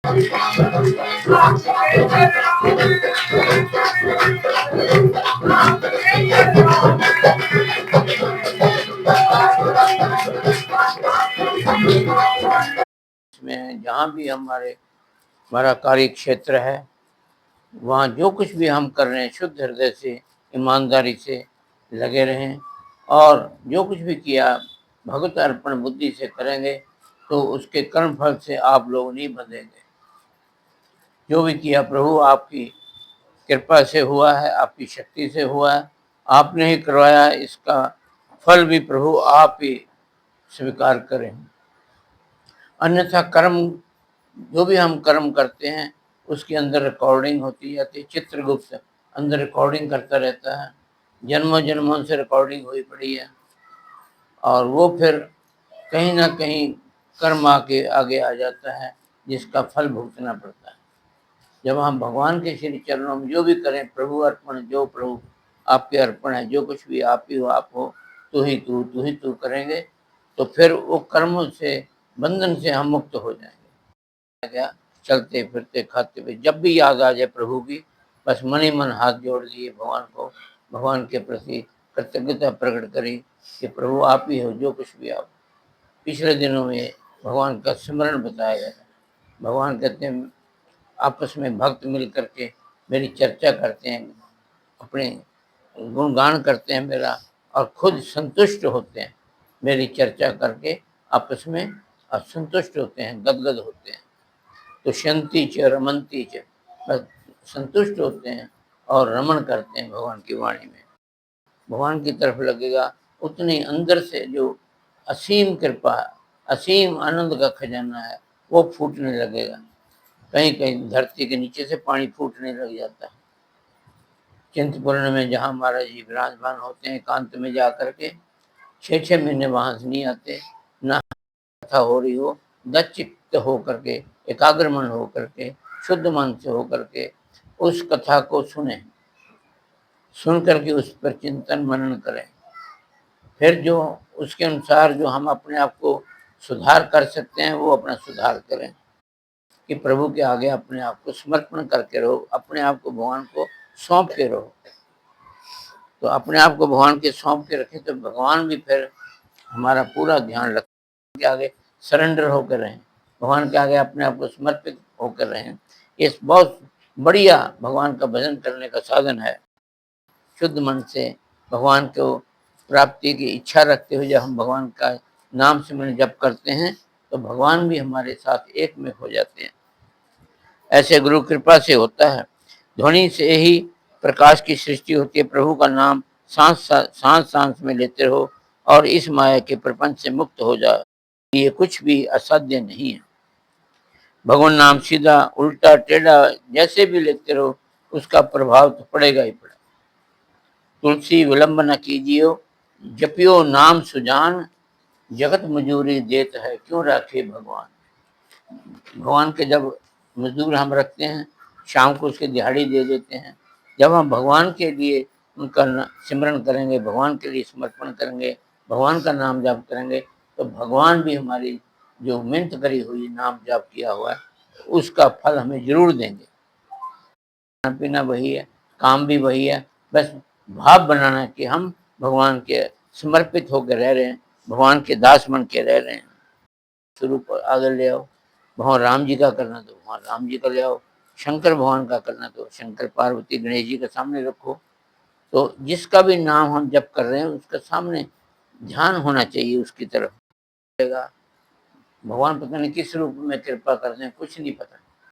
इसमें जहाँ भी हमारा कार्य क्षेत्र है, वहाँ जो कुछ भी हम कर रहे हैं शुद्ध हृदय से, ईमानदारी से लगे रहें, और जो कुछ भी किया भगवत अर्पण बुद्धि से करेंगे तो उसके कर्म फल से आप लोग नहीं बंधेंगे। जो भी किया प्रभु आपकी कृपा से हुआ है, आपकी शक्ति से हुआ है, आपने ही करवाया है, इसका फल भी प्रभु आप ही स्वीकार करें। अन्यथा कर्म, जो भी हम कर्म करते हैं उसके अंदर रिकॉर्डिंग होती जाती है। चित्रगुप्त अंदर रिकॉर्डिंग करता रहता है, जन्मों जन्मों से रिकॉर्डिंग हुई पड़ी है, और वो फिर कहीं ना कहीं कर्म आके आगे आ जाता है, जिसका फल भुगतना पड़ता है। जब हम भगवान के श्री चरणों में जो भी करें, प्रभु अर्पण, जो प्रभु आपके अर्पण है, जो कुछ भी आप ही हो, आप हो, तू ही तू करेंगे, तो फिर वो कर्मों से, बंधन से हम मुक्त हो जाएंगे। क्या चलते फिरते खाते हुए जब भी याद आ जाए प्रभु की, बस मन ही मन हाथ जोड़ लिए भगवान को, भगवान के प्रति कृतज्ञता प्रकट करी कि प्रभु आप ही हो, जो कुछ भी आप। पिछले दिनों में भगवान का स्मरण बताया गया। भगवान कहते हैं आपस में भक्त मिल करके मेरी चर्चा करते हैं, अपने गुणगान करते हैं मेरा, और खुद संतुष्ट होते हैं मेरी चर्चा करके, आपस में असंतुष्ट होते हैं, गदगद होते हैं। तो शांति च रमंती च, बस संतुष्ट होते हैं और रमण करते हैं भगवान की वाणी में। भगवान की तरफ लगेगा उतनी अंदर से जो असीम कृपा, असीम आनंद का खजाना है, वो फूटने लगेगा। कहीं कहीं धरती के नीचे से पानी फूटने लग जाता है। चिंतपूर्ण में जहाँ महाराज जी विराजमान होते हैं, एकांत में जा करके 6-6 महीने वहाँ से नहीं आते, ना कथा हो रही हो, दचित्त हो करके, एकाग्र मन हो करके, शुद्ध मन से हो करके उस कथा को सुन करके उस पर चिंतन मनन करें। फिर जो उसके अनुसार जो हम अपने आप को सुधार कर सकते हैं, वो अपना सुधार करें, कि प्रभु के आगे अपने आप को समर्पण करके रहो, अपने आप को भगवान को सौंप के रहो। तो अपने आप को भगवान के सौंप के रखें तो भगवान भी फिर हमारा पूरा ध्यान रखें, के आगे सरेंडर होकर रहें, भगवान के आगे अपने आप को समर्पित होकर रहें। ये बहुत बढ़िया भगवान का भजन करने का साधन है। शुद्ध मन से भगवान को प्राप्ति की इच्छा रखते हुए जब हम भगवान का नाम सिमरन जप करते हैं, तो भगवान भी हमारे साथ एक में हो जाते हैं। ऐसे गुरु कृपा से होता है। ध्वनि से ही प्रकाश की सृष्टि होती है। प्रभु का नाम सांस सांस में लेते रहो और इस माया के प्रपंच से मुक्त हो जाओ। ये कुछ भी असाध्य नहीं है। भगवान नाम सीधा उल्टा टेढ़ा जैसे भी लेते रहो, उसका प्रभाव तो पड़ेगा ही पड़ेगा। तुलसी विलंब न कीजियो, जपियो नाम सुजान, जगत मजूरी देत है क्यों राखे भगवान। भगवान के जब मजदूर हम रखते हैं, शाम को उसकी दिहाड़ी दे देते हैं। जब हम भगवान के लिए उनका सिमरन करेंगे, भगवान के लिए समर्पण करेंगे, भगवान का नाम जाप करेंगे, तो भगवान भी हमारी जो मिन्नत करी हुई नाम जाप किया हुआ है, उसका फल हमें जरूर देंगे। खाना पीना वही है, काम भी वही है, बस भाव बनाना है कि हम भगवान के समर्पित होकर रह रहे हैं, भगवान के दास बन के रह रहे हैं। स्वरूप आगे ले आओ। भगवान राम जी का करना तो भगवान राम जी का ले आओ, शंकर भगवान का करना तो शंकर पार्वती गणेश जी के सामने रखो। तो जिसका भी नाम हम जप कर रहे हैं, उसका सामने ध्यान होना चाहिए उसकी तरफ। भगवान पता नहीं किस रूप में कृपा कर दें, कुछ नहीं पता।